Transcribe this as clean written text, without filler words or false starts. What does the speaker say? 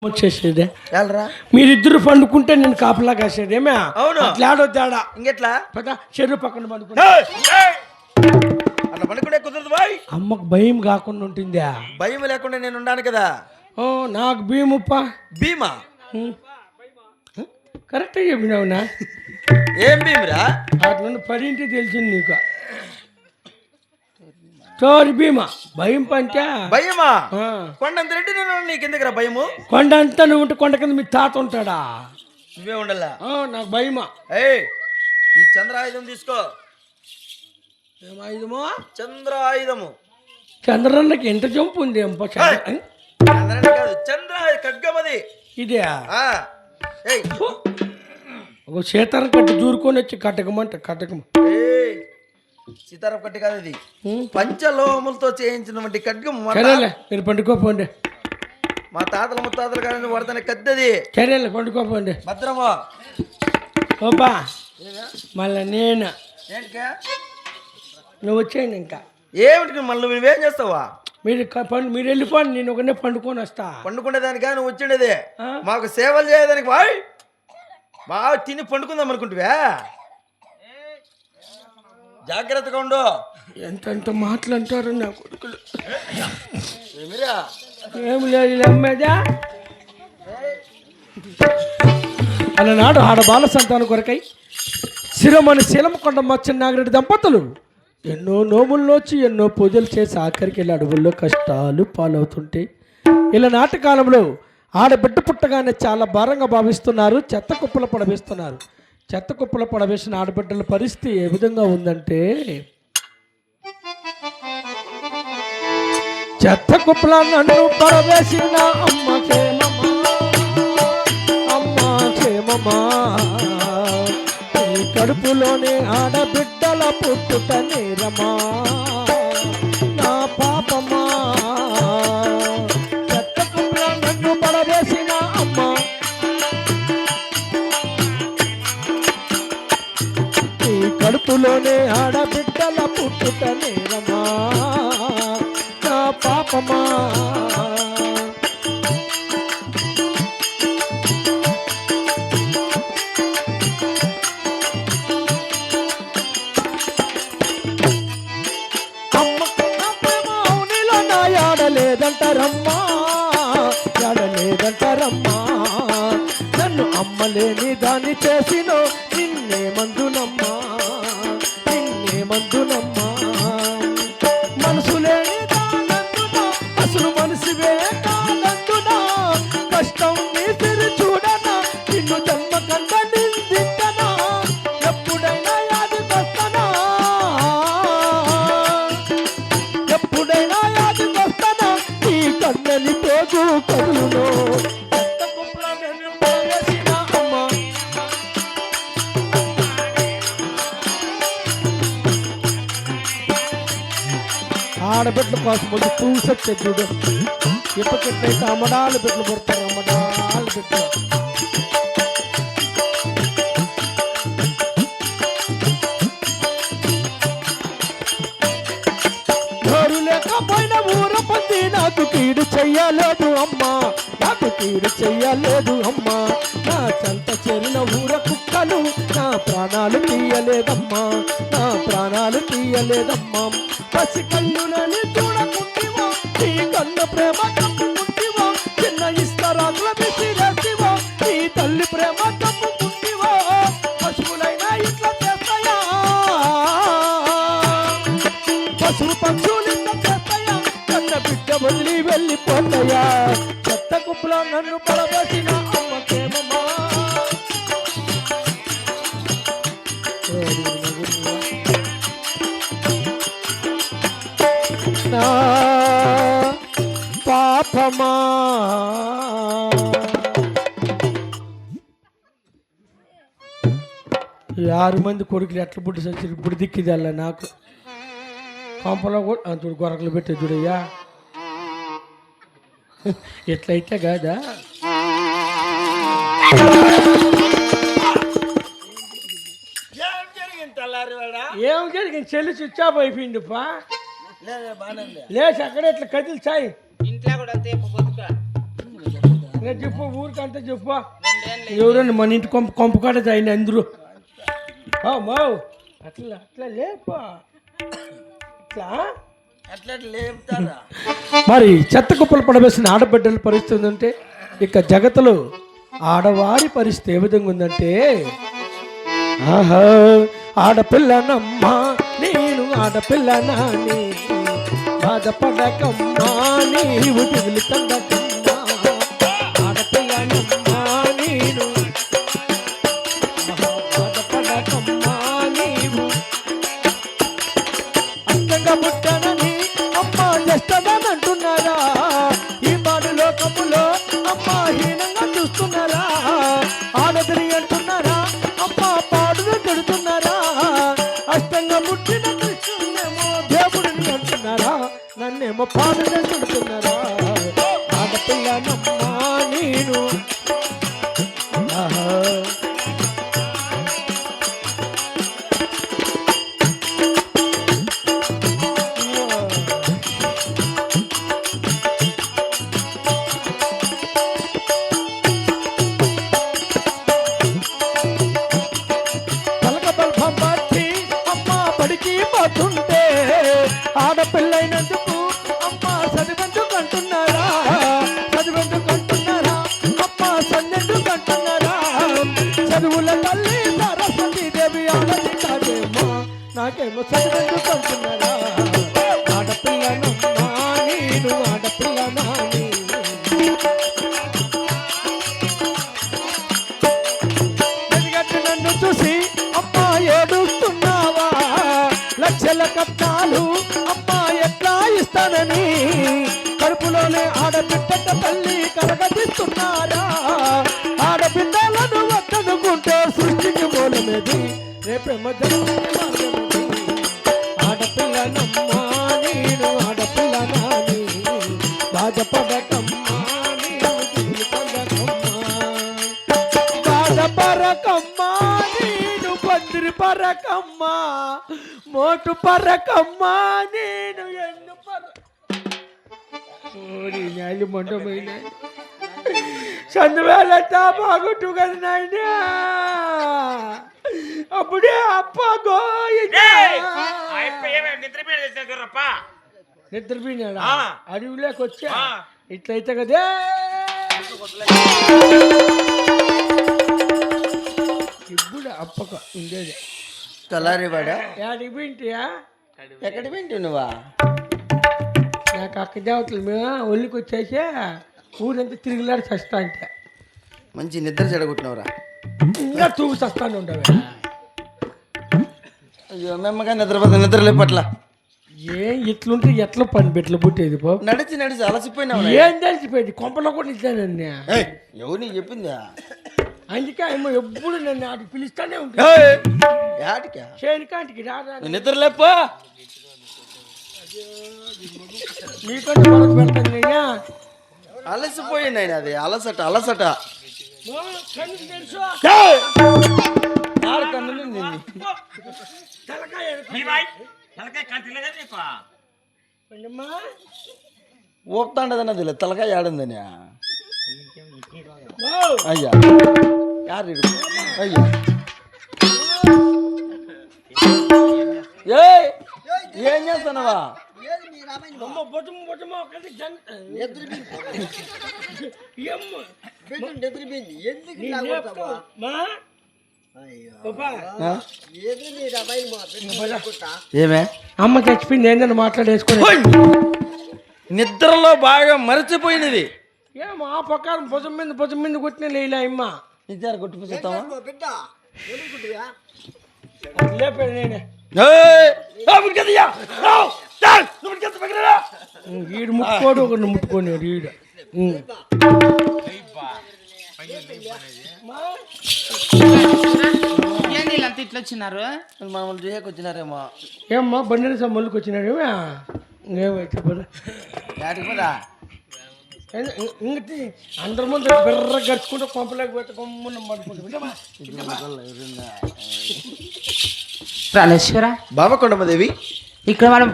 వచ్చేసేదే వెళ్ళరా మీరిద్దరు పండుకుంటే నేను కాపలా కాసేదేమే. అవును తేడో తేడా ఇంకెట్లా పద చెరువు పక్కన పండుకుంటా. అట్లా పడుకుంటే కుదరదు బాయ్. అమ్మకు భయం కాకుండా ఉంటుందా? భయం లేకుండా నేను ఉన్నాను కదా. ఓ నాకు భీముప్ప భీమా కరెక్ట్గా చెప్పినావునా? ఏం భీమిరా? అట్లా పడింటి తెలిసింది నీకు. చోరి భీమా భయం పంచా భయమా? కొండంత రెడ్డి నేను నీకు ఎందుకురా భయము? కొండ అంతా నువ్వు ఉంటే కొండ కింద మీ తాత ఉంటాడా? నువ్వే ఉండాలా? నాకు భయమా. ఈ చంద్రాయుధం తీసుకో. ఏమాయుధమో? చంద్రాయుధము. చంద్రన్నకి ఎంత జంపు ఉంది? చంద్రన్న కాదు, చంద్ర ఖడ్గమది ఇదే. ఏయ్ ఒక సీతారం కట్టి దూరుకొని వచ్చి కట్టకమంట కట్టకం. సీతారాం కట్టి కాదు, ఇది పంచలోహములతో చేయించినటువంటి ఖడ్గం. సరేలే మీరు పండుకోపోండి. మా తాతల ముత్తాతలు కానీ వడతనే కద్దది. సరేలే పండుకోపోండి. భద్రమా ఓపా మళ్ళా నేను ఏంటికా నువ్వు వచ్చేయండి. ఇంకా ఏమిటి మళ్ళీ నువ్వేం చేస్తావా? మీరు వెళ్ళిపోండి, నేను ఒకనే పండుకొని వస్తా. పండుకునేదానికా నువ్వు వచ్చిండేది? మాకు సేవలు చేయడానికి బాయ్. బాగా తిని పండుకుందాం అనుకుంటువా? జాగ్రత్తగా ఉండు. ఎంత మాటలు అంటారు నా కొడుకులు. ఏమిరా? ఏమి లేదు అమ్మేదా. అలనాడు ఆడ బాల సంతానం కొరకై శిరమణి శీలమకొండ మచ్చనాగిరెడ్డి దంపతులు ఎన్నో నోముల్లోచి ఎన్నో పూజలు చేసి ఆఖరికి వెళ్ళి అడవుల్లో కష్టాలు పాలవుతుంటే ఇలా నాటకాలంలో ఆడబిడ్డ పుట్టగానే చాలా భారంగా భావిస్తున్నారు. చెత్త కుప్పలు పడవేస్తున్నారు. చెత్త కుప్పలు పడవేసిన ఆడబిడ్డల పరిస్థితి ఏ విధంగా ఉందంటే, చెత్త కుప్పల నన్ను పడవేసిన అమ్మ క్షేమమా, అమ్మ క్షేమమా, ఈ కడుపులోనే ఆడబిడ్డల పుట్టుట నేరమా, నా పాపమా, చెత్త కుప్పల నన్ను పడవేసిన అమ్మ, ఈ కడుపులోనే ఆడబిడ్డల పుట్టుట నేరమా, నా పాపమా. లేదంటారమ్మా, ఎడలేదంటారమ్మా, నన్ను అమ్మలేని దాన్ని చేసినో నిన్నే మందునమ్మా, నిన్నే మందునమ్మా, మనసు లేని దానందునా అసలు మనసువే కాదందునా, కష్టం నీ తిరి చూడనా, నిన్ను జన్మ కంట నిందించనా, ఎప్పుడైనా యాది వస్తనా, ఎప్పుడైనా యాది వస్తనా, ఈ కన్నని తోగు కదులునో, చెత్త కుప్పల నన్ను పడవేసిన అమ్మ. ఆడబిడ్డల కోసం ముందు పూసొచ్చే చూడు. ఎప్పటికైతే అమ్మడాలు బిడ్డలు పుడతారు, అమ్మడాలు బిడ్డలు. నోరు లేకపోయిన ఊర పంది నాకు కీడు చెయ్యలేదు అమ్మా, నాకు కీడు చెయ్యలేదు అమ్మా, నా చెంత చేరిన ఊర కుక్కలు నా ప్రాణాలు తీయలేదమ్మా, నా ప్రాణాలు తీయలేదమ్మా. పసి కళ్ళునని చూడకుంటివా, నీ కన్న ప్రేమ తప్పుకుంటివా, చిన్న ఇస్తరాకుల విసిరేసివా, నీ తల్లి ప్రేమ తప్పుకుంటివా, పశువులైనా ఇట్లా చేస్తాయా, పశువు పక్షులు ఇట్లా చేస్తాయా, కన్న బిడ్డ వదిలి వెళ్ళిపోతాయా, చెత్త కుప్పలో నన్ను పడవేసిన అమ్మకేమమ్మా. నా పాపమా, ఈ 6 మంది కొడుకులు ఎట్లా పుట్టి సచ్చి ఇప్పుడు దిక్కిదల్లా నాకు. కొంపలో కూడా చూడు గొరకలు పెట్టే చూడయ్యా, ఎట్లయితే కాదా. ఏం జరిగింది? చెల్లి స్విచ్ ఆఫ్ అయిపోయింది పా. లేచి అక్కడ ఇట్లా కదిలి చాయి ఇంట్లో కూడా అంతే నేను చెప్పు ఊరికంతా చెప్పు ఎవరన్నా మన ఇంటి కొంప కాడ అయిన అందరూ మావు అట్లా అట్లా లేపా అట్లా అట్లా లేపుతారా? మరి చెత్త కుప్పలు పడవేసిన ఆడబిడ్డల పరిస్థితి ఉందంటే ఇక జగత్తులో ఆడవారి పరిస్థితి ఏ విధంగా ఉందంటే ఆహా ఆడపిల్లనమ్మా నేను ఆడపిల్లనాని బాధపడకమ్మా నీవు దిగులు తందకమ్మా ఆడపిల్లనమ్మా నేను బాధపడకమ్మా నీవు అష్టంగా పుట్టానని అమ్మ చేస్తానని అంటున్నారా ఈ బాడు లోకములో అమ్మ హీనంగా చూస్తున్నారా ఆడదని అంటున్నారా అమ్మ పాడును తిడుతున్నారా అష్టంగా పుట్టిన కృష్ణునేమో దేవుడిని అంటున్నారా నన్నేమో పాడును తిడుతున్నారా ఆడపిల్లనమ్మా నేను ఆహా పోతుంటే ఆడపిల్లైనందుకు అమ్మ చదివెందుకంటున్నారా చదివెందుకంటున్నారా అమ్మ సందెందుకంటున్నారా చదువుల తల్లి సరస్వతి దేవి ఆడది కాదేమో నాకేమో చదివెందుకంటున్నారా ఆడపిల్లనమ్మా నేను ఆడపిల్లనాని ఎందుకంటే నన్ను చూసి అమ్మ ఏడుస్తున్నావా లక్షల కట్నాలు అమ్మ ఎట్లా ఇస్తానని కడుపులోనే ఆడబిడ్డ తల్లి కలగదిస్తున్నారా ఆడబిడ్డలను వద్దనుకుంటే సృష్టికి మూలమేది రేపేమో ఆడపిల్లనమ్మా నేను ఆడపిల్లనాని బాధపడకమ్మా నేను దిగులు పడకమ్మా బాధపడకమ్మా నేను పందిరి పరకమ్మా మోటు పరకమ్మా నేను ఎన్ను పర్రు మొండమైన చంద్రవేళంతా బాగుంటు కదా నాయన అప్పుడే అప్ప నిద్రపోయినాడా అడవిలోకి వచ్చా ఇట్లయితే కదే ఇప్పుడు అప్పక ఉండేది తలారివాడా యాడికి పోయింటియా ఎక్కడికి పోయింటి నువ్వా? నాకు అక్క దేవతలు మేము ఒళ్ళికి వచ్చేసే ఊరంతా తిరిగిలాడి చస్తా అంటే మంచి నిద్ర చెడగొట్టినవరా. ఇంకా తూగు చస్తాను ఉండవు అయ్యో మేమ్మగా నిద్ర లేపట్ల ఏం ఇట్లుంటే ఎట్లా పని పెట్లు పుట్టేది పో నడిచి అలసిపోయినావు. ఏం తెలిసిపోయింది కొంపలో కూడా ఇచ్చానండి ఎవరు నీకు చెప్పిందా? అందుకే ఏమో ఎప్పుడు నన్ను ఆడికి పిలుస్తానే ఉంటుంది చేయనికాంటికి రాదా నిద్ర లేపా మీకంటే మనకు పెడతాను నేను అలసిపోయింది ఆయన. అది అలసట తెలుసు ఊపుతాండదన్నది తలకాయ ఆడిందని. అయ్యా యారు అయ్యా ఏం చేస్తున్నావా? ఏమే అమ్మ చచ్చిపోయింది ఏంటని మాట్లాడేసుకుని నిద్రలో బాగా మరచిపోయినది. ఏమో ఆ ప్రకారం భుజం మీద కొట్టిన లేలే అమ్మ నిద్ర కొట్టిపోతావా? లేపాడు నేనే ఈడు ముట్టుకోడు ఒకరిని ముట్టుకొని ఈడు వీళ్ళంతా ఇట్లా వచ్చినారు మామూలు చూయకు వచ్చినారేమో. ఏమ్మా బండి సమ్మల్కి వచ్చినాడు ఏమైతే ఇంకటి అందరి ముందు బెర్ర గడుచుకుంటూ కొంపలేక పోతే కొమ్మున్న పడుకుంటా ప్రాణేశ్వర బాబా కొండమ్మదేవి ఇక్కడ మనం